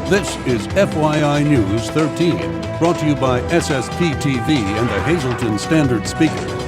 This is FYI News 13, brought to you by SSPTV and the Hazleton Standard Speaker.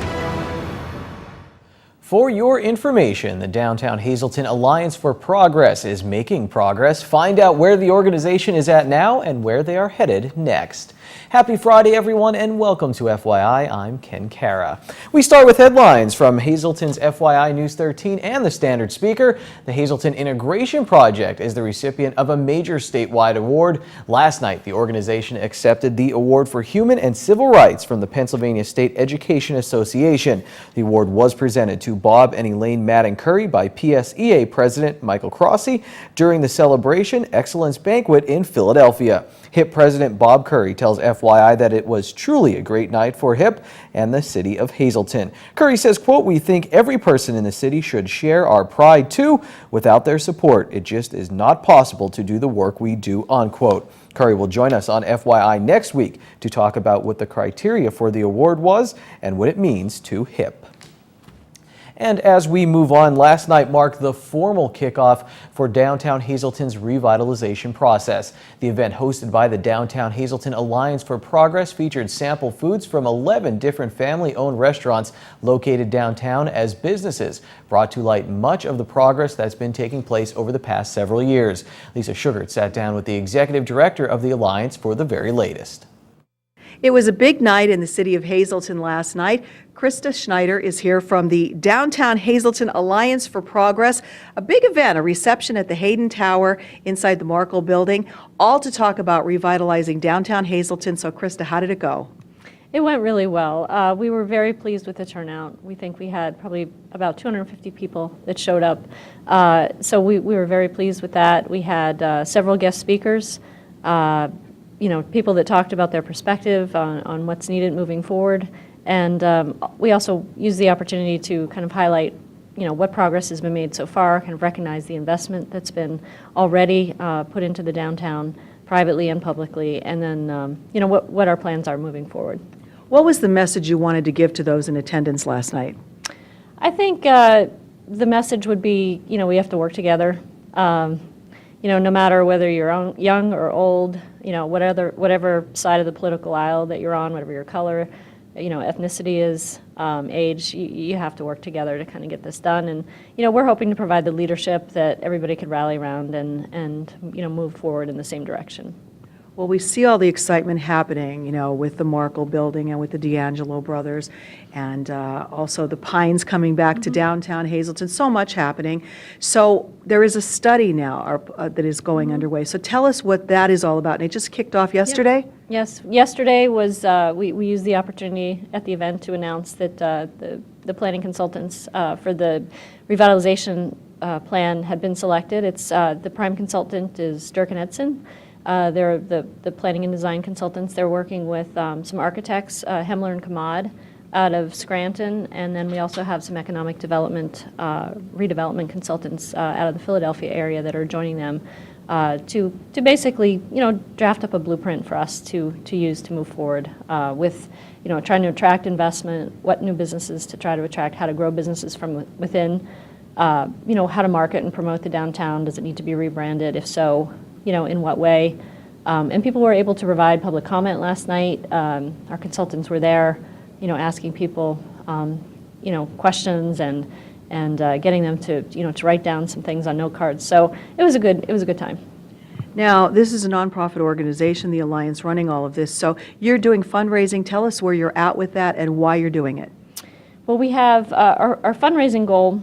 For your information, the Downtown Hazleton Alliance for Progress is making progress. Find out where the organization is at now and where they are headed next. Happy Friday, everyone, and welcome to FYI. I'm Ken Cara. We start with headlines from Hazleton's FYI News 13 and the Standard Speaker. The Hazleton Integration Project is the recipient of a major statewide award. Last night, the organization accepted the Award for Human and Civil Rights from the Pennsylvania State Education Association. The award was presented to Bob and Elaine Madden Curry by PSEA President Michael Crossy during the Celebration Excellence Banquet in Philadelphia. HIP President Bob Curry tells FYI that it was truly a great night for HIP and the city of Hazleton. Curry says, quote, "We think every person in the city should share our pride too. Without their support, it just is not possible to do the work we do," unquote. Curry will join us on FYI next week to talk about what the criteria for the award was and what it means to HIP. And as we move on, last night marked the formal kickoff for Downtown Hazleton's revitalization process. The event, hosted by the Downtown Hazleton Alliance for Progress, featured sample foods from 11 different family-owned restaurants located downtown as businesses brought to light much of the progress that's been taking place over the past several years. Lisa Sugart sat down with the executive director of the Alliance for the very latest. It was a big night in the city of Hazleton last night. Krista Schneider is here from the Downtown Hazleton Alliance for Progress. A big event, a reception at the Hayden Tower inside the Markle building, all to talk about revitalizing downtown Hazleton. So Krista, how did it go? It went really well. We were very pleased with the turnout. We think we had probably about 250 people that showed up. So we were very pleased with that. We had several guest speakers, people that talked about their perspective on what's needed moving forward. And we also used the opportunity to kind of highlight, what progress has been made so far, kind of recognize the investment that's been already put into the downtown privately and publicly, and then, what our plans are moving forward. What was the message you wanted to give to those in attendance last night? I think the message would be, we have to work together. No matter whether you're young or old, whatever side of the political aisle that you're on, whatever your color, ethnicity is, age, you have to work together to kind of get this done. And, we're hoping to provide the leadership that everybody could rally around and move forward in the same direction. Well, we see all the excitement happening, with the Markle building and with the D'Angelo brothers, and also the Pines coming back to downtown Hazleton. So much happening. So there is a study now that is going underway. So tell us what that is all about. And it just kicked off yesterday? Yep. Yes. Yesterday was, we used the opportunity at the event to announce that the planning consultants for the revitalization plan had been selected. It's the prime consultant is Durkin Edson. They're the planning and design consultants. They're working with some architects, Hemler and Kamad out of Scranton, and then we also have some economic development, redevelopment consultants out of the Philadelphia area that are joining them to basically, draft up a blueprint for us to use to move forward with, trying to attract investment, what new businesses to try to attract, how to grow businesses from within, how to market and promote the downtown. Does it need to be rebranded? If so, in what way? And people were able to provide public comment last night. Our consultants were there, asking people, questions and getting them to write down some things on note cards. So it was a good time. Now, this is a nonprofit organization, the Alliance, running all of this. So you're doing fundraising. Tell us where you're at with that and why you're doing it. Well, we have our fundraising goal.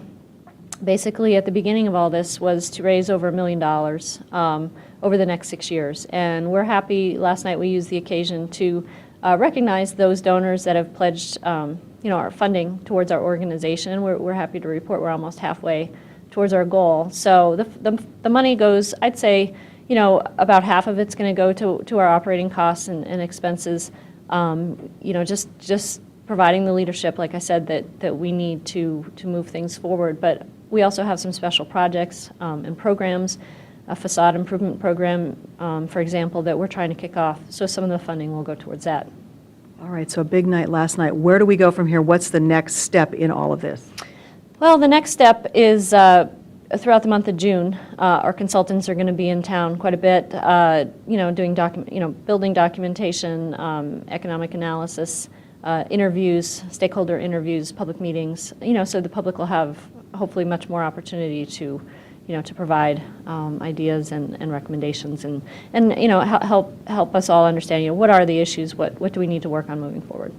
Basically, at the beginning of all this was to raise over $1 million over the next 6 years. And we're happy, last night we used the occasion to recognize those donors that have pledged our funding towards our organization. And we're happy to report we're almost halfway towards our goal. So the money goes, I'd say, about half of it's going to go to our operating costs and expenses, just providing the leadership, like I said, that we need to move things forward. But we also have some special projects and programs, a facade improvement program, for example, that we're trying to kick off. So some of the funding will go towards that. All right, so a big night last night. Where do we go from here? What's the next step in all of this? Well, the next step is throughout the month of June, our consultants are going to be in town quite a bit, doing building documentation, economic analysis, interviews, stakeholder interviews, public meetings, so the public will have hopefully much more opportunity to provide ideas and recommendations and help us all understand, what are the issues, what do we need to work on moving forward.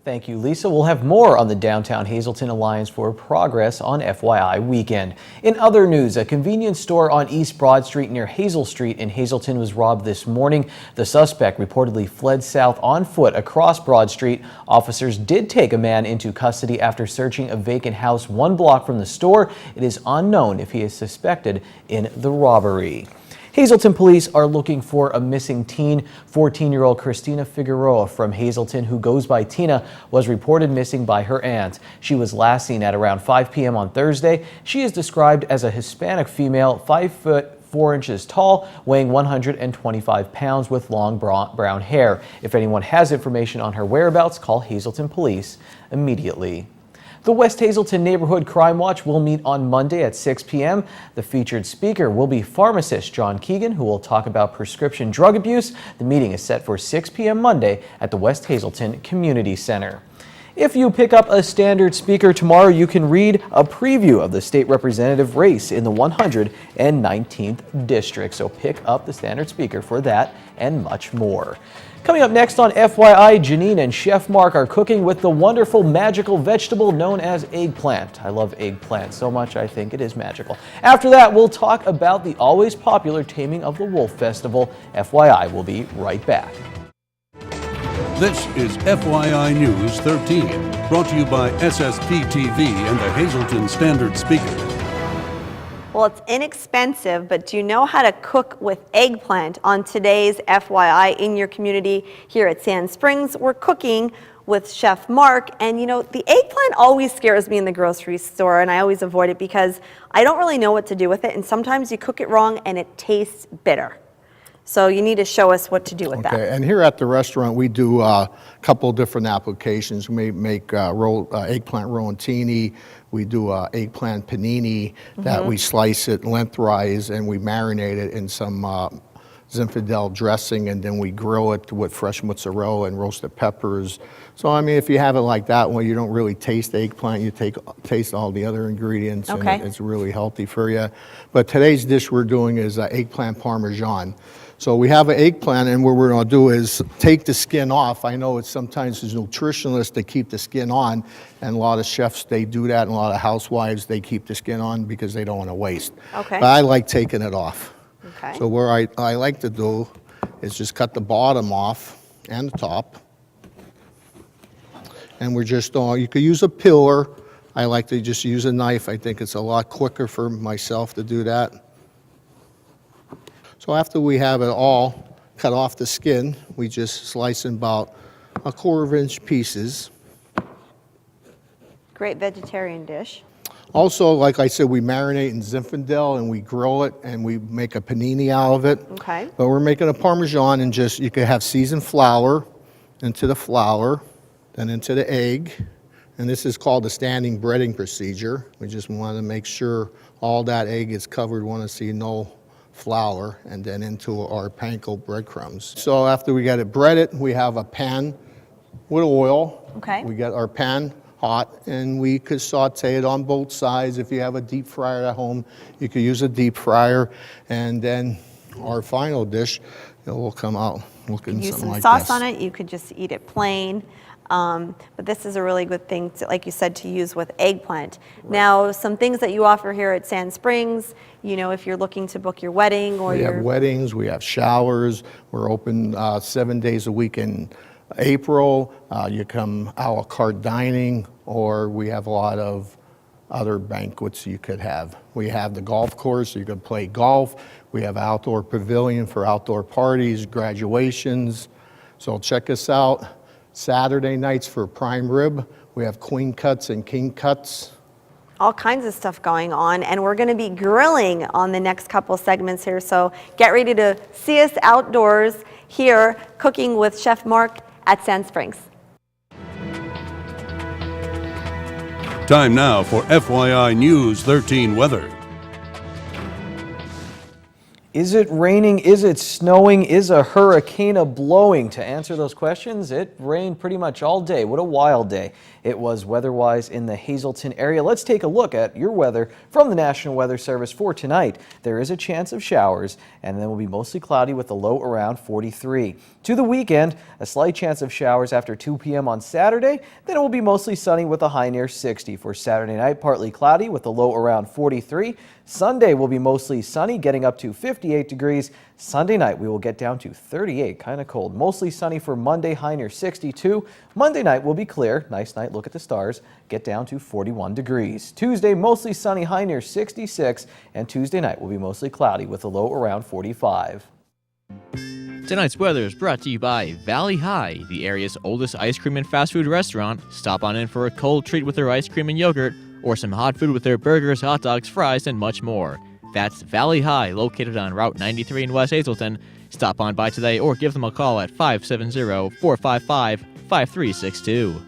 Thank you, Lisa. We'll have more on the Downtown Hazleton Alliance for Progress on FYI weekend. In other news, a convenience store on East Broad Street near Hazel Street in Hazleton was robbed this morning. The suspect reportedly fled south on foot across Broad Street. Officers did take a man into custody after searching a vacant house 1 block from the store. It is unknown if he is suspected in the robbery. Hazleton police are looking for a missing teen. 14-year-old Christina Figueroa from Hazleton, who goes by Tina, was reported missing by her aunt. She was last seen at around 5 p.m. on Thursday. She is described as a Hispanic female, 5 foot 4 inches tall, weighing 125 pounds with long brown hair. If anyone has information on her whereabouts, call Hazleton Police immediately. The West Hazleton Neighborhood Crime Watch will meet on Monday at 6 p.m. The featured speaker will be pharmacist John Keegan, who will talk about prescription drug abuse. The meeting is set for 6 p.m. Monday at the West Hazleton Community Center. If you pick up a standard speaker tomorrow, you can read a preview of the state representative race in the 119th district. So pick up the standard speaker for that and much more. Coming up next on FYI, Janine and Chef Mark are cooking with the wonderful magical vegetable known as eggplant. I love eggplant so much, I think it is magical. After that, we'll talk about the always popular Taming of the Wolf Festival. FYI, we'll be right back. This is FYI News 13, brought to you by SSPTV and the Hazleton Standard Speaker. Well, it's inexpensive, but do you know how to cook with eggplant? On today's FYI in your community here at Sand Springs, we're cooking with Chef Mark. And the eggplant always scares me in the grocery store, and I always avoid it because I don't really know what to do with it. And sometimes you cook it wrong and it tastes bitter. So you need to show us what to do with that. Okay, and here at the restaurant, we do a couple different applications. We make eggplant rollatini. We do eggplant panini that we slice it lengthwise and we marinate it in some Zinfandel dressing, and then we grill it with fresh mozzarella and roasted peppers. So, I mean, if you have it like that, well, you don't really taste eggplant. You taste all the other ingredients, and it's really healthy for you. But today's dish we're doing is eggplant parmesan. So we have an eggplant, and what we're going to do is take the skin off. I know it's sometimes there's nutritionists that keep the skin on, and a lot of chefs, they do that, and a lot of housewives, they keep the skin on because they don't want to waste. Okay. But I like taking it off. Okay. So what I like to do is just cut the bottom off and the top. And we're just, you could use a peeler. I like to just use a knife. I think it's a lot quicker for myself to do that. So after we have it all cut off the skin, we just slice in about 1/4 inch pieces. Great vegetarian dish. Also, like I said, we marinate in Zinfandel and we grill it and we make a panini out of it. Okay. But we're making a Parmesan, and just, you could have seasoned flour into the flour, then into the egg. And this is called the standing breading procedure. We just want to make sure all that egg is covered. We want to see no flour, and then into our panko breadcrumbs. So after we get it breaded, we have a pan with oil. Okay. We get our pan hot, and we could saute it on both sides. If you have a deep fryer at home, you could use a deep fryer. And then our final dish, it will come out looking Use something some like sauce this. on it. You could just eat it plain. But this is a really good thing, like you said, to use with eggplant. Right. Now, some things that you offer here at Sand Springs, if you're looking to book your wedding or we have weddings, we have showers. We're open 7 days a week in April. You come a la carte dining, or we have a lot of other banquets you could have. We have the golf course, so you could play golf. We have outdoor pavilion for outdoor parties, graduations. So check us out. Saturday nights for prime rib. We have queen cuts and king cuts. All kinds of stuff going on, and we're going to be grilling on the next couple segments here. So get ready to see us outdoors here cooking with Chef Mark at Sand Springs. Time now for FYI News 13 weather. Is it raining? Is it snowing? Is a hurricane blowing? To answer those questions, it rained pretty much all day. What a wild day it was weather-wise in the Hazleton area. Let's take a look at your weather from the National Weather Service for tonight. There is a chance of showers, and then will be mostly cloudy with a low around 43. To the weekend, a slight chance of showers after 2 p.m. on Saturday. Then it will be mostly sunny with a high near 60. For Saturday night, partly cloudy with a low around 43. Sunday will be mostly sunny, getting up to 58 degrees. Sunday night, we will get down to 38, kind of cold. Mostly sunny for Monday, high near 62. Monday night will be clear. Nice night, look at the stars. Get down to 41 degrees. Tuesday, mostly sunny, high near 66. And Tuesday night will be mostly cloudy with a low around 45. Tonight's weather is brought to you by Valley High, the area's oldest ice cream and fast food restaurant. Stop on in for a cold treat with their ice cream and yogurt, or some hot food with their burgers, hot dogs, fries, and much more. That's Valley High, located on Route 93 in West Hazleton. Stop on by today or give them a call at 570-455-5362.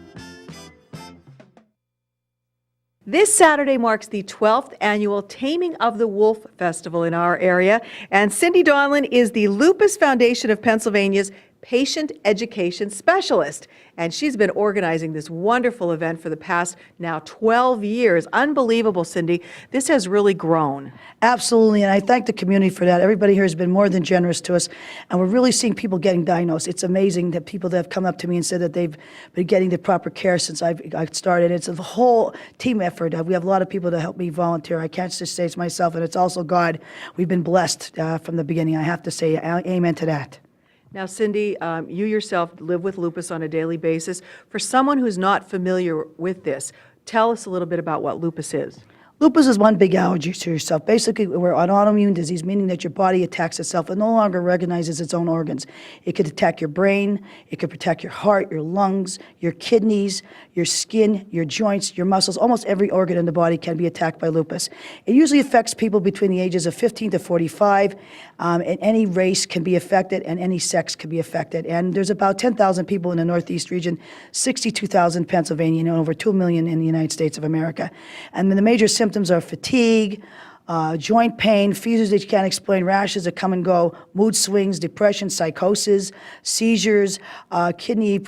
This Saturday marks the 12th annual Taming of the Wolf Festival in our area, and Cindy Donlin is the Lupus Foundation of Pennsylvania's patient education specialist, and she's been organizing this wonderful event for the past now 12 years. Unbelievable, Cindy. This has really grown. Absolutely, and I thank the community for that. Everybody here has been more than generous to us, and we're really seeing people getting diagnosed. It's amazing that people that have come up to me and said that they've been getting the proper care since I've started. It's a whole team effort. We have a lot of people to help me volunteer. I can't just say it's myself, and it's also God. We've been blessed from the beginning. I have to say amen to that. Now, Cindy, you yourself live with lupus on a daily basis. For someone who's not familiar with this, tell us a little bit about what lupus is. Lupus is one big allergy to yourself. Basically, we're an autoimmune disease, meaning that your body attacks itself and no longer recognizes its own organs. It could attack your brain, it could protect your heart, your lungs, your kidneys, your skin, your joints, your muscles. Almost every organ in the body can be attacked by lupus. It usually affects people between the ages of 15 to 45, and any race can be affected and any sex can be affected. And there's about 10,000 people in the Northeast region, 62,000 in Pennsylvania, and over 2 million in the United States of America. And the major symptoms are fatigue, joint pain, fevers that you can't explain, rashes that come and go, mood swings, depression, psychosis, seizures, kidney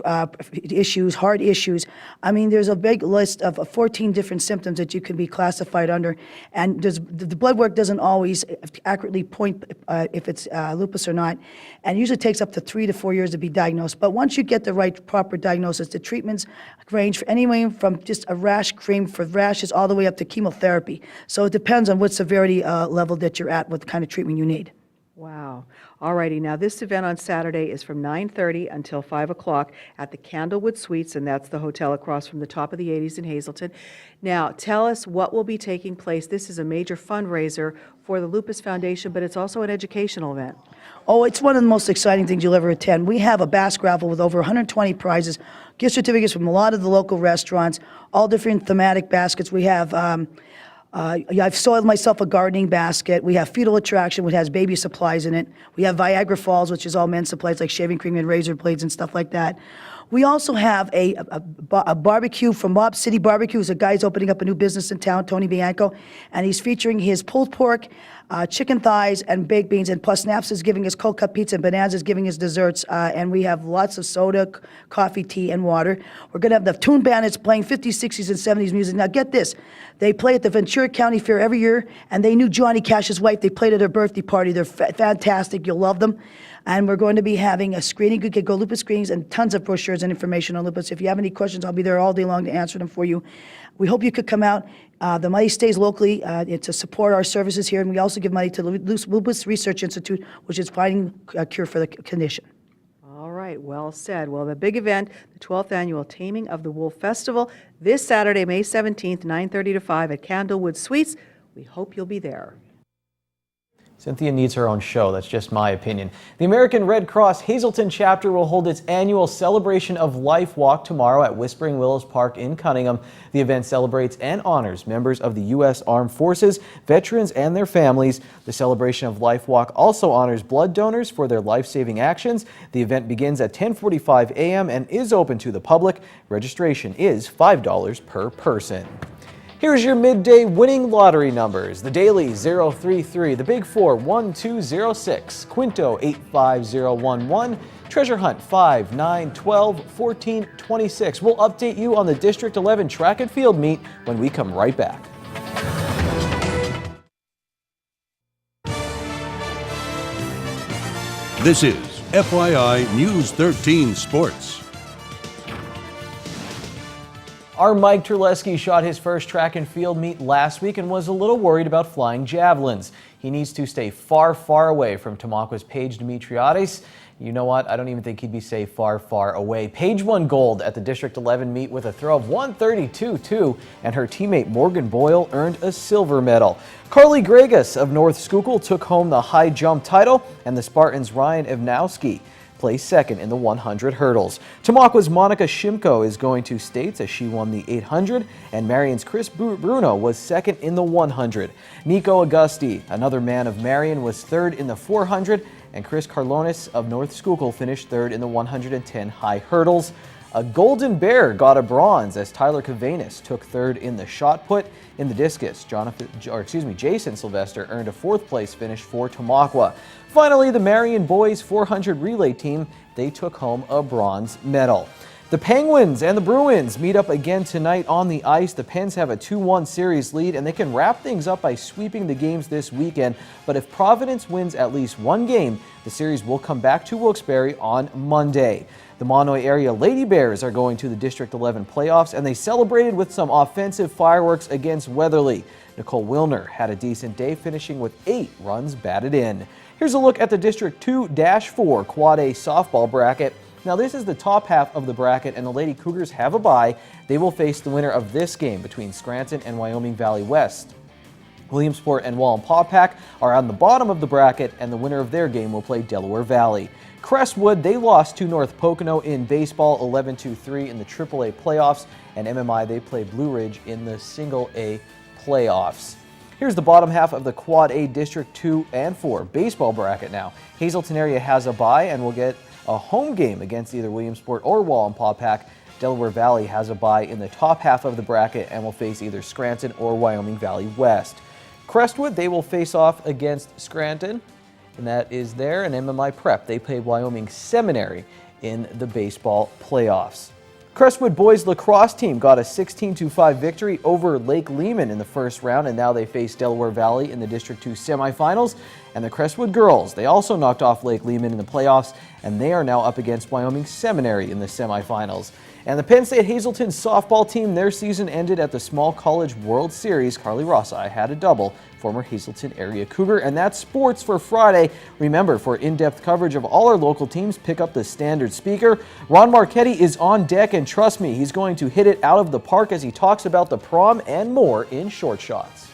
issues, heart issues. I mean, there's a big list of 14 different symptoms that you can be classified under, and the blood work doesn't always accurately point if it's lupus or not, and usually takes up to 3 to 4 years to be diagnosed. But once you get the right proper diagnosis, the treatments range for anywhere from just a rash cream for rashes all the way up to chemotherapy. So it depends on what severity level that you're at, what kind of treatment you need. Wow. All righty. Now, this event on Saturday is from 9:30 until 5 o'clock at the Candlewood Suites, and that's the hotel across from the Top of the 80s in Hazleton. Now, tell us what will be taking place. This is a major fundraiser for the Lupus Foundation, but it's also an educational event. Oh, it's one of the most exciting things you'll ever attend. We have a basket raffle with over 120 prizes, gift certificates from a lot of the local restaurants, all different thematic baskets. We have I've soiled myself a gardening basket. We have fetal attraction, which has baby supplies in it. We have Viagra Falls, which is all men's supplies like shaving cream and razor blades and stuff like that. We also have a barbecue from Mob City Barbecue. A guy's opening up a new business in town, Tony Bianco, and he's featuring his pulled pork, chicken thighs, and baked beans, and plus Snaps is giving us cold cut pizza, and Bonanza is giving us desserts, and we have lots of soda, coffee, tea, and water. We're going to have the Toon Bandits playing 50s, 60s, and 70s music. Now get this, they play at the Ventura County Fair every year, and they knew Johnny Cash's wife. They played at her birthday party. They're fantastic. You'll love them. And we're going to be having a screening. You can go lupus screenings and tons of brochures and information on lupus. If you have any questions, I'll be there all day long to answer them for you. We hope you could come out. The money stays locally to support our services here, and we also give money to the Lupus Research Institute, which is finding a cure for the condition. All right, well said. Well, the big event, the 12th annual Taming of the Wolf Festival, this Saturday, May 17th, 9:30 to 5 at Candlewood Suites. We hope you'll be there. Cynthia needs her own show. That's just my opinion. The American Red Cross Hazleton chapter will hold its annual Celebration of Life walk tomorrow at Whispering Willows Park in Cunningham. The event celebrates and honors members of the U.S. Armed Forces, veterans, and their families. The Celebration of Life walk also honors blood donors for their life-saving actions. The event begins at 10:45 a.m. and is open to the public. Registration is $5 per person. Here's your midday winning lottery numbers. The Daily 033, the Big Four 1206, Quinto 85011, Treasure Hunt 5, 9, 12, 14, 26. We'll update you on the District 11 track and field meet when we come right back. This is FYI News 13 Sports. Our Mike Terleski shot his first track and field meet last week and was a little worried about flying javelins. He needs to stay far, far away from Tamaqua's Paige Dimitriadis. You know what? I don't even think he'd be safe far, far away. Paige won gold at the District 11 meet with a throw of 132.2, and her teammate Morgan Boyle earned a silver medal. Carly Gregas of North Schuylkill took home the high jump title, and the Spartans' Ryan Ivnowski placed second in the 100 hurdles. Tamaqua's Monica Shimko is going to States as she won the 800, and Marion's Chris Bruno was second in the 100. Nico Augusti, another man of Marion, was third in the 400, and Chris Carlonis of North Schuylkill finished third in the 110 high hurdles. A Golden Bear got a bronze as Tyler Cavanis took third in the shot put. In the discus, Jason Sylvester earned a fourth place finish for Tamaqua. Finally, the Marion boys 400 relay team, they took home a bronze medal. The Penguins and the Bruins meet up again tonight on the ice. The Pens have a 2-1 series lead, and they can wrap things up by sweeping the games this weekend. But if Providence wins at least one game, the series will come back to Wilkes-Barre on Monday. The Monoy area Lady Bears are going to the District 11 playoffs, and they celebrated with some offensive fireworks against Weatherly. Nicole Wilner had a decent day, finishing with 8 runs batted in. Here's a look at the District 2-4 Quad A softball bracket. Now this is the top half of the bracket, and the Lady Cougars have a bye. They will face the winner of this game between Scranton and Wyoming Valley West. Williamsport and Wallenpaupack are on the bottom of the bracket, and the winner of their game will play Delaware Valley. Crestwood, they lost to North Pocono in baseball 11-3 in the AAA playoffs, and MMI, they play Blue Ridge in the Single A playoffs. Here's the bottom half of the Quad A District 2 and 4 baseball bracket now. Hazelton area has a bye and will get a home game against either Williamsport or Wallenpaupack. Delaware Valley has a bye in the top half of the bracket and will face either Scranton or Wyoming Valley West. Crestwood, they will face off against Scranton, and that is there. And MMI Prep, they play Wyoming Seminary in the baseball playoffs. Crestwood boys lacrosse team got a 16-5 victory over Lake Lehman in the first round, and now they face Delaware Valley in the District 2 semifinals. And the Crestwood girls, they also knocked off Lake Lehman in the playoffs, and they are now up against Wyoming Seminary in the semifinals. And the Penn State Hazelton softball team, their season ended at the Small College World Series. Carly Rossai had a double, former Hazelton area Cougar. And that's sports for Friday. Remember, for in-depth coverage of all our local teams, pick up the Standard Speaker. Ron Marchetti is on deck, and trust me, he's going to hit it out of the park as he talks about the prom and more in Short Shots.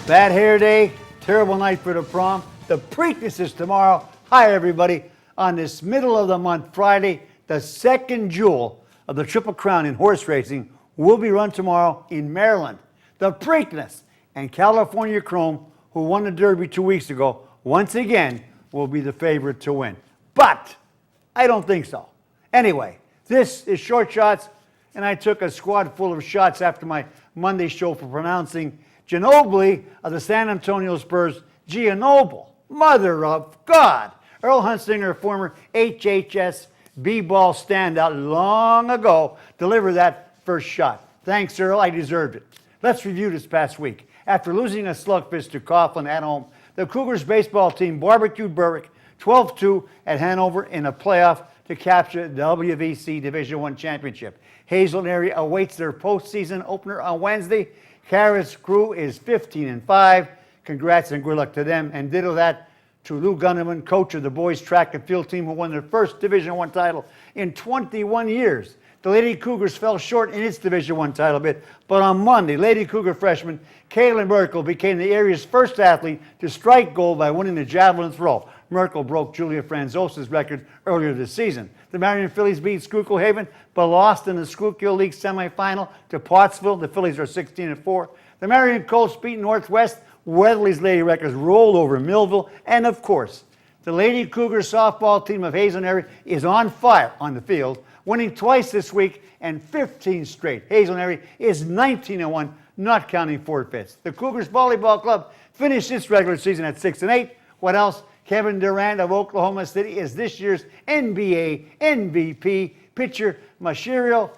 Bad hair day, terrible night for the prom. The Preakness is tomorrow. Hi, everybody. On this middle of the month Friday, the second jewel of the Triple Crown in horse racing will be run tomorrow in Maryland. The Preakness and California Chrome, who won the Derby 2 weeks ago, once again will be the favorite to win. But I don't think so. Anyway, this is Short Shots, and I took a squad full of shots after my Monday show for pronouncing Ginobili of the San Antonio Spurs, Gianoble, mother of God. Earl Hunsinger, former HHS B-ball standout long ago, delivered that first shot. Thanks, Earl, I deserved it. Let's review this past week. After losing a slugfest to Coughlin at home, the Cougars baseball team barbecued Berwick 12-2 at Hanover in a playoff to capture the WVC Division I championship. Hazelton area awaits their postseason opener on Wednesday. Kara's crew is 15-5. Congrats and good luck to them. And ditto that to Lou Gunneman, coach of the boys track and field team who won their first Division I title in 21 years. The Lady Cougars fell short in its Division I title bid, but on Monday, Lady Cougar freshman Kaylin Merkel became the area's first athlete to strike gold by winning the javelin throw. Merkel broke Julia Franzos's record earlier this season. The Marion Phillies beat Schuylkill Haven, but lost in the Schuylkill League semifinal to Pottsville. The Phillies are 16-4. The Marion Colts beat Northwest. Weatherly's Lady Wreckers rolled over Millville. And of course, The Lady Cougar softball team of Hazelton area is on fire on the field, winning twice this week and 15 straight. Hazelton area is 19-1, not counting forfeits. The Cougars volleyball club finished its regular season at 6-8. What else? Kevin Durant of Oklahoma City is this year's NBA MVP. Pitcher Masahiro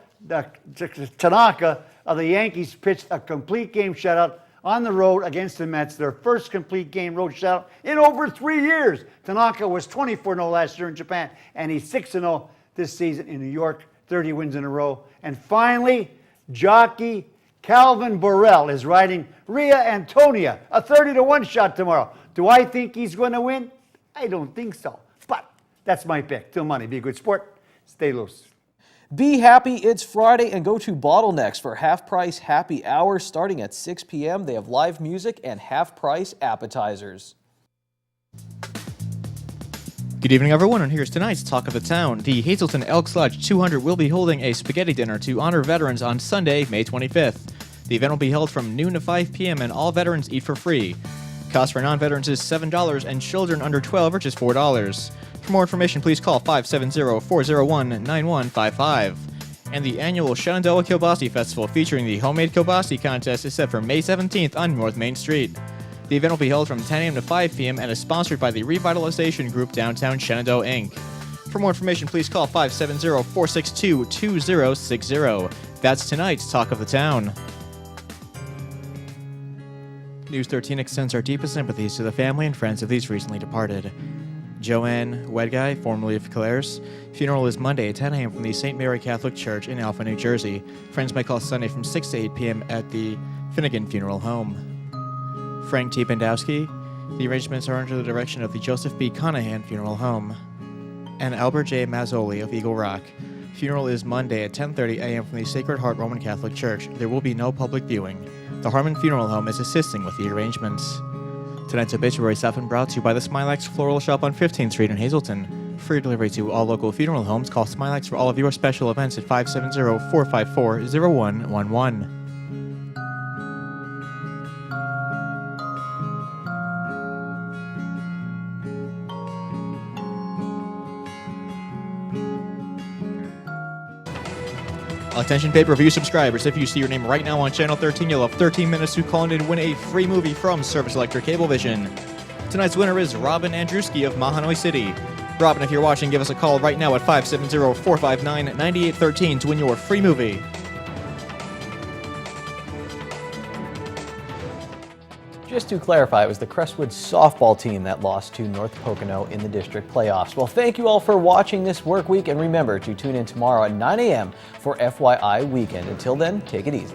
Tanaka of the Yankees pitched a complete game shutout on the road against the Mets, their first complete game road shutout in over 3 years. Tanaka was 24-0 last year in Japan, and he's 6-0 this season in New York, 30 wins in a row. And finally, jockey Calvin Borrell is riding Ria Antonia, a 30-1 shot tomorrow. Do I think he's going to win? I don't think so, but that's my pick. Till money, be a good sport, stay loose. Be happy, it's Friday, and go to Bottlenecks for half-price happy hour starting at 6 p.m. They have live music and half-price appetizers. Good evening, everyone, and here's tonight's Talk of the Town. The Hazelton Elks Lodge 200 will be holding a spaghetti dinner to honor veterans on Sunday, May 25th. The event will be held from noon to 5 p.m., and all veterans eat for free. Cost for non-veterans is $7, and children under 12 are just $4. For more information, please call 570-401-9155. And the annual Shenandoah Kielbasa Festival featuring the Homemade Kielbasa Contest is set for May 17th on North Main Street. The event will be held from 10 a.m. to 5 p.m. and is sponsored by the Revitalization Group Downtown Shenandoah, Inc. For more information, please call 570-462-2060. That's tonight's Talk of the Town. News 13 extends our deepest sympathies to the family and friends of these recently departed. Joanne Wedguy, formerly of Claire's, funeral is Monday at 10 a.m. from the St. Mary Catholic Church in Alpha, New Jersey. Friends may call Sunday from 6 to 8 p.m. at the Finnegan Funeral Home. Frank T. Bandowski, the arrangements are under the direction of the Joseph B. Conahan Funeral Home. And Albert J. Mazzoli of Eagle Rock. Funeral is Monday at 10:30 a.m. from the Sacred Heart Roman Catholic Church. There will be no public viewing. The Harmon Funeral Home is assisting with the arrangements. Tonight's obituary is often brought to you by the Smilex Floral Shop on 15th Street in Hazelton. Free delivery to all local funeral homes. Call Smilex for all of your special events at 570-454-0111. Attention pay-per-view subscribers, if you see your name right now on Channel 13, you'll have 13 minutes to call in and win a free movie from Service Electric Cablevision. Tonight's winner is Robin Andruski of Mahanoy City. Robin, if you're watching, give us a call right now at 570-459-9813 to win your free movie. Just to clarify, it was the Crestwood softball team that lost to North Pocono in the district playoffs. Well, thank you all for watching this work week, and remember to tune in tomorrow at 9 a.m. for FYI Weekend. Until then, take it easy.